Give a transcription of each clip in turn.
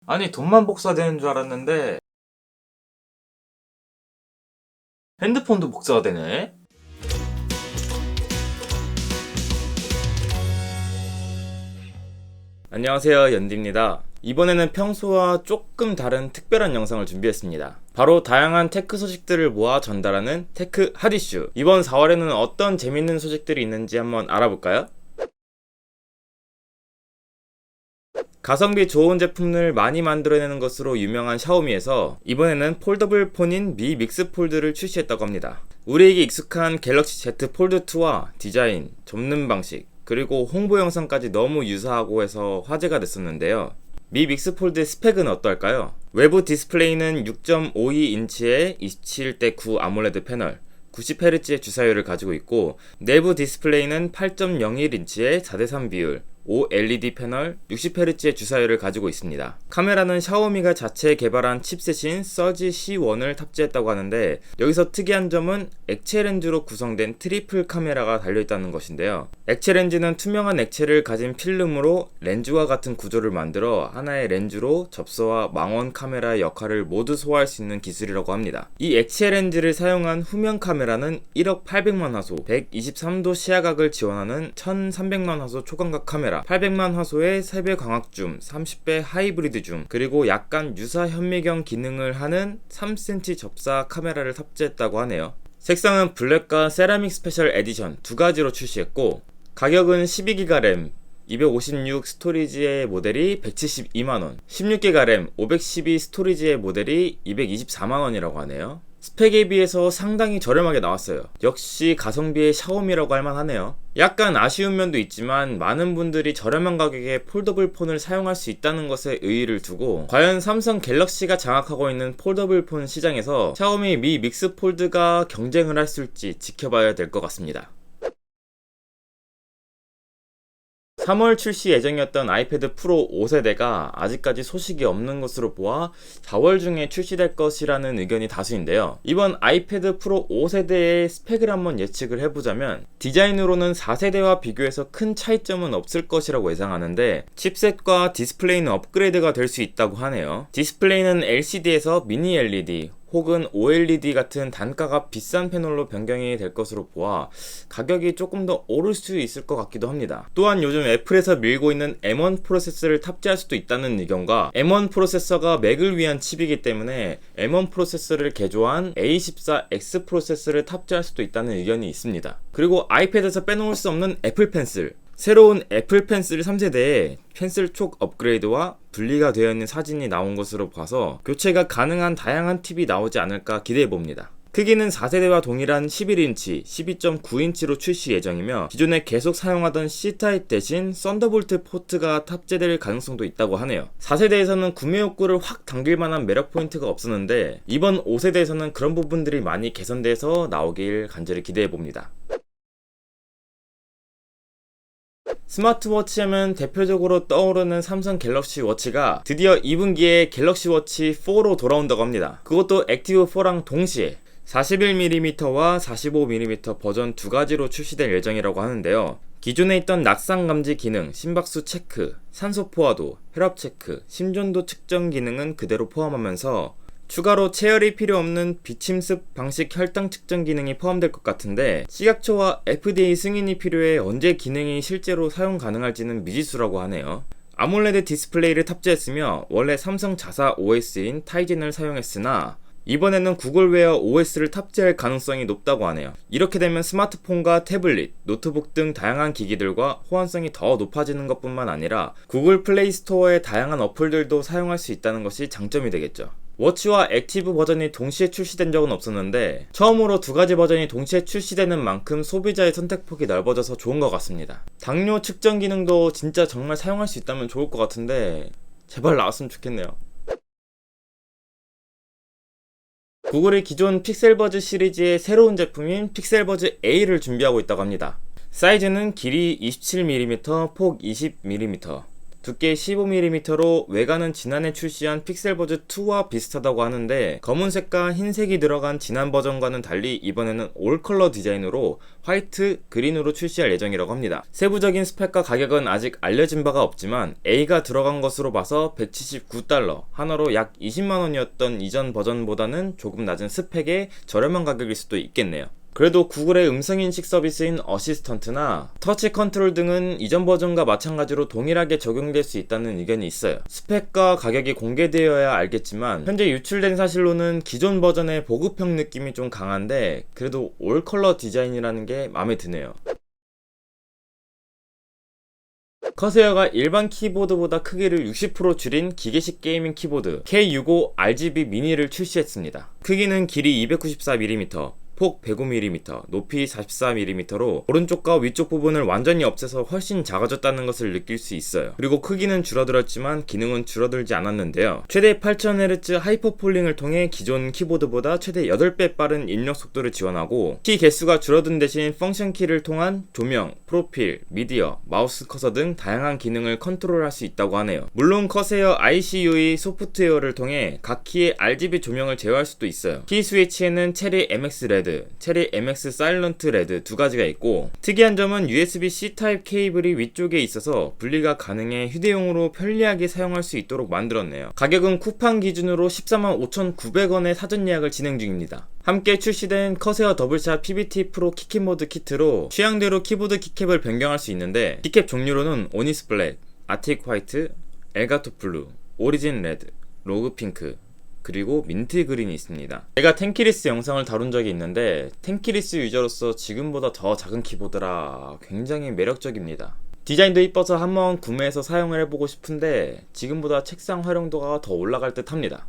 아니, 돈만 복사되는 줄 알았는데 핸드폰도 복사가 되네? 안녕하세요, 연디입니다. 이번에는 평소와 조금 다른 특별한 영상을 준비했습니다. 바로 다양한 테크 소식들을 모아 전달하는 테크 핫이슈. 이번 4월에는 어떤 재밌는 소식들이 있는지 한번 알아볼까요? 가성비 좋은 제품을 많이 만들어내는 것으로 유명한 샤오미에서 이번에는 폴더블 폰인 미 믹스 폴드를 출시했다고 합니다. 우리에게 익숙한 갤럭시 Z 폴드2와 디자인, 접는 방식, 그리고 홍보 영상까지 너무 유사하고 해서 화제가 됐었는데요. 미 믹스 폴드의 스펙은 어떨까요? 외부 디스플레이는 6.52인치의 27:9 아몰레드 패널, 90Hz의 주사율을 가지고 있고, 내부 디스플레이는 8.01인치의 4:3 비율, OLED 패널, 60Hz의 주사율을 가지고 있습니다. 카메라는 샤오미가 자체 개발한 칩셋인 서지 C1을 탑재했다고 하는데, 여기서 특이한 점은 액체 렌즈로 구성된 트리플 카메라가 달려있다는 것인데요. 액체 렌즈는 투명한 액체를 가진 필름으로 렌즈와 같은 구조를 만들어 하나의 렌즈로 접사와 망원 카메라의 역할을 모두 소화할 수 있는 기술이라고 합니다. 이 액체 렌즈를 사용한 후면 카메라는 1억 800만 화소, 123도 시야각을 지원하는 1300만 화소 초광각 카메라, 800만 화소의 3배 광학 줌, 30배 하이브리드 줌, 그리고 약간 유사 현미경 기능을 하는 3cm 접사 카메라를 탑재했다고 하네요. 색상은 블랙과 세라믹 스페셜 에디션 두 가지로 출시했고, 가격은 12기가 램, 256 스토리지의 모델이 172만원, 16기가 램, 512 스토리지의 모델이 224만원이라고 하네요. 스펙에 비해서 상당히 저렴하게 나왔어요. 역시 가성비의 샤오미라고 할만 하네요. 약간 아쉬운 면도 있지만 많은 분들이 저렴한 가격에 폴더블 폰을 사용할 수 있다는 것에 의의를 두고, 과연 삼성 갤럭시가 장악하고 있는 폴더블 폰 시장에서 샤오미 미 믹스 폴드가 경쟁을 할 수 있을지 지켜봐야 될 것 같습니다. 3월 출시 예정이었던 아이패드 프로 5세대가 아직까지 소식이 없는 것으로 보아 4월 중에 출시될 것이라는 의견이 다수인데요. 이번 아이패드 프로 5세대의 스펙을 한번 예측을 해보자면, 디자인으로는 4세대와 비교해서 큰 차이점은 없을 것이라고 예상하는데, 칩셋과 디스플레이는 업그레이드가 될 수 있다고 하네요. 디스플레이는 LCD에서 미니 LED 혹은 OLED 같은 단가가 비싼 패널로 변경이 될 것으로 보아 가격이 조금 더 오를 수 있을 것 같기도 합니다. 또한 요즘 애플에서 밀고 있는 M1 프로세서를 탑재할 수도 있다는 의견과, M1 프로세서가 맥을 위한 칩이기 때문에 M1 프로세서를 개조한 A14X 프로세서를 탑재할 수도 있다는 의견이 있습니다. 그리고 아이패드에서 빼놓을 수 없는 애플 펜슬, 새로운 애플 펜슬 3세대에 펜슬 촉 업그레이드와 분리가 되어 있는 사진이 나온 것으로 봐서 교체가 가능한 다양한 팁이 나오지 않을까 기대해봅니다. 크기는 4세대와 동일한 11인치, 12.9인치로 출시 예정이며, 기존에 계속 사용하던 C타입 대신 썬더볼트 포트가 탑재될 가능성도 있다고 하네요. 4세대에서는 구매 욕구를 확 당길 만한 매력 포인트가 없었는데, 이번 5세대에서는 그런 부분들이 많이 개선돼서 나오길 간절히 기대해봅니다. 스마트워치 하면 대표적으로 떠오르는 삼성 갤럭시 워치가 드디어 2분기에 갤럭시 워치 4로 돌아온다고 합니다. 그것도 액티브 4랑 동시에 41mm와 45mm 버전 두 가지로 출시될 예정이라고 하는데요. 기존에 있던 낙상 감지 기능, 심박수 체크, 산소 포화도, 혈압 체크, 심전도 측정 기능은 그대로 포함하면서 추가로 체열이 필요 없는 비침습 방식 혈당 측정 기능이 포함될 것 같은데, 식약처와 FDA 승인이 필요해 언제 기능이 실제로 사용 가능할지는 미지수라고 하네요. 아몰레드 디스플레이를 탑재했으며 원래 삼성 자사 OS인 타이젠을 사용했으나 이번에는 구글 웨어 OS를 탑재할 가능성이 높다고 하네요. 이렇게 되면 스마트폰과 태블릿, 노트북 등 다양한 기기들과 호환성이 더 높아지는 것뿐만 아니라 구글 플레이 스토어의 다양한 어플들도 사용할 수 있다는 것이 장점이 되겠죠. 워치와 액티브 버전이 동시에 출시된 적은 없었는데, 처음으로 두 가지 버전이 동시에 출시되는 만큼 소비자의 선택폭이 넓어져서 좋은 것 같습니다. 당뇨 측정 기능도 진짜 정말 사용할 수 있다면 좋을 것 같은데 제발 나왔으면 좋겠네요. 구글이 기존 픽셀버즈 시리즈의 새로운 제품인 픽셀버즈 A를 준비하고 있다고 합니다. 사이즈는 길이 27mm, 폭 20mm, 두께 15mm로 외관은 지난해 출시한 픽셀버즈 2와 비슷하다고 하는데 검은색과 흰색이 들어간 지난 버전과는 달리 이번에는 올컬러 디자인으로 화이트, 그린으로 출시할 예정이라고 합니다. 세부적인 스펙과 가격은 아직 알려진 바가 없지만 A가 들어간 것으로 봐서 $179, 한화로 약 20만원이었던 이전 버전보다는 조금 낮은 스펙에 저렴한 가격일 수도 있겠네요. 그래도 구글의 음성인식 서비스인 어시스턴트나 터치 컨트롤 등은 이전 버전과 마찬가지로 동일하게 적용될 수 있다는 의견이 있어요. 스펙과 가격이 공개되어야 알겠지만 현재 유출된 사실로는 기존 버전의 보급형 느낌이 좀 강한데 그래도 올컬러 디자인이라는 게 마음에 드네요. 커세어가 일반 키보드보다 크기를 60% 줄인 기계식 게이밍 키보드 K65 RGB 미니를 출시했습니다. 크기는 길이 294mm, 폭 105mm, 높이 44mm로 오른쪽과 위쪽 부분을 완전히 없애서 훨씬 작아졌다는 것을 느낄 수 있어요. 그리고 크기는 줄어들었지만 기능은 줄어들지 않았는데요. 최대 8000Hz 하이퍼폴링을 통해 기존 키보드보다 최대 8배 빠른 입력 속도를 지원하고 키 개수가 줄어든 대신 펑션 키를 통한 조명, 프로필, 미디어, 마우스 커서 등 다양한 기능을 컨트롤할 수 있다고 하네요. 물론 커세어 ICUE 소프트웨어를 통해 각 키의 RGB 조명을 제어할 수도 있어요. 키 스위치에는 체리 MX 레드, 체리 MX 사일런트 레드 두 가지가 있고 특이한 점은 USB-C 타입 케이블이 위쪽에 있어서 분리가 가능해 휴대용으로 편리하게 사용할 수 있도록 만들었네요. 가격은 쿠팡 기준으로 145,900원에 사전 예약을 진행 중입니다. 함께 출시된 커세어 더블샷 PBT 프로 키캡 모드 키트로 취향대로 키보드 키캡을 변경할 수 있는데 키캡 종류로는 오니스 블랙, 아틱 화이트, 엘가토 블루, 오리진 레드, 로그 핑크, 그리고 민트 그린이 있습니다. 제가 텐키리스 영상을 다룬 적이 있는데 텐키리스 유저로서 지금보다 더 작은 키보드라 굉장히 매력적입니다. 디자인도 이뻐서 한번 구매해서 사용을 해보고 싶은데 지금보다 책상 활용도가 더 올라갈 듯 합니다.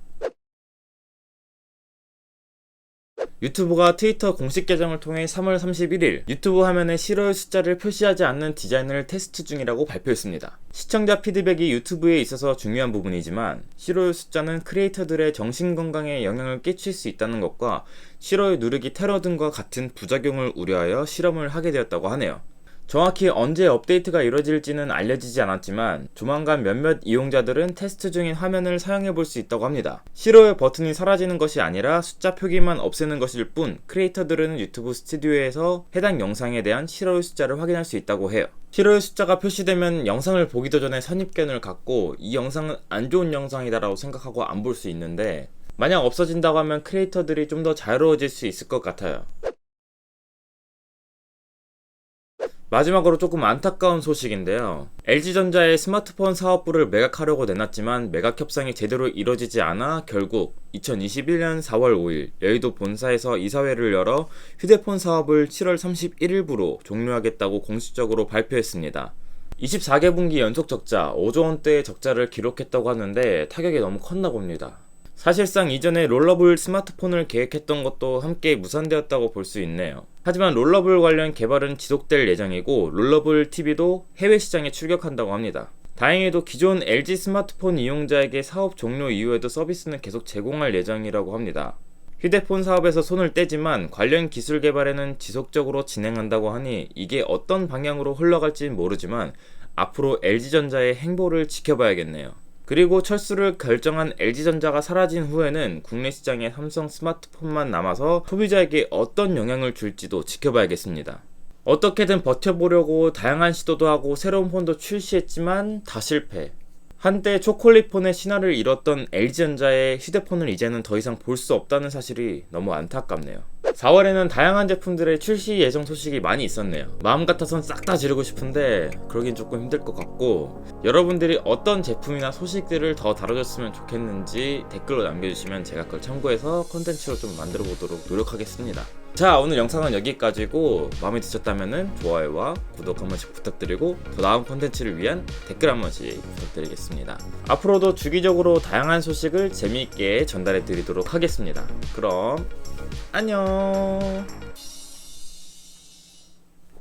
유튜브가 트위터 공식 계정을 통해 3월 31일 유튜브 화면에 싫어요 숫자를 표시하지 않는 디자인을 테스트 중이라고 발표했습니다. 시청자 피드백이 유튜브에 있어서 중요한 부분이지만 싫어요 숫자는 크리에이터들의 정신건강에 영향을 끼칠 수 있다는 것과 싫어요 누르기 테러 등과 같은 부작용을 우려하여 실험을 하게 되었다고 하네요. 정확히 언제 업데이트가 이루어질지는 알려지지 않았지만 조만간 몇몇 이용자들은 테스트 중인 화면을 사용해 볼 수 있다고 합니다. 싫어요 버튼이 사라지는 것이 아니라 숫자 표기만 없애는 것일 뿐 크리에이터들은 유튜브 스튜디오에서 해당 영상에 대한 싫어요 숫자를 확인할 수 있다고 해요. 싫어요 숫자가 표시되면 영상을 보기도 전에 선입견을 갖고 이 영상은 안 좋은 영상이다라고 생각하고 안 볼 수 있는데 만약 없어진다고 하면 크리에이터들이 좀 더 자유로워질 수 있을 것 같아요. 마지막으로 조금 안타까운 소식인데요. LG전자의 스마트폰 사업부를 매각하려고 내놨지만 매각 협상이 제대로 이뤄지지 않아 결국 2021년 4월 5일 여의도 본사에서 이사회를 열어 휴대폰 사업을 7월 31일부로 종료하겠다고 공식적으로 발표했습니다. 24개 분기 연속 적자, 5조 원대의 적자를 기록했다고 하는데 타격이 너무 컸나 봅니다. 사실상 이전에 롤러블 스마트폰을 계획했던 것도 함께 무산되었다고 볼 수 있네요. 하지만 롤러블 관련 개발은 지속될 예정이고 롤러블 TV도 해외 시장에 출격한다고 합니다. 다행히도 기존 LG 스마트폰 이용자에게 사업 종료 이후에도 서비스는 계속 제공할 예정이라고 합니다. 휴대폰 사업에서 손을 떼지만 관련 기술 개발에는 지속적으로 진행한다고 하니 이게 어떤 방향으로 흘러갈지는 모르지만 앞으로 LG전자의 행보를 지켜봐야겠네요. 그리고 철수를 결정한 LG전자가 사라진 후에는 국내 시장에 삼성 스마트폰만 남아서 소비자에게 어떤 영향을 줄지도 지켜봐야겠습니다. 어떻게든 버텨보려고 다양한 시도도 하고 새로운 폰도 출시했지만 다 실패. 한때 초콜릿폰의 신화를 이뤘던 LG전자의 휴대폰을 이제는 더 이상 볼 수 없다는 사실이 너무 안타깝네요. 4월에는 다양한 제품들의 출시 예정 소식이 많이 있었네요. 마음 같아선 싹 다 지르고 싶은데 그러긴 조금 힘들 것 같고 여러분들이 어떤 제품이나 소식들을 더 다뤄줬으면 좋겠는지 댓글로 남겨주시면 제가 그걸 참고해서 콘텐츠로 좀 만들어 보도록 노력하겠습니다. 자, 오늘 영상은 여기까지고 마음에 드셨다면 좋아요와 구독 한 번씩 부탁드리고 더 나은 콘텐츠를 위한 댓글 한 번씩 부탁드리겠습니다. 앞으로도 주기적으로 다양한 소식을 재미있게 전달해 드리도록 하겠습니다. 그럼 안녕.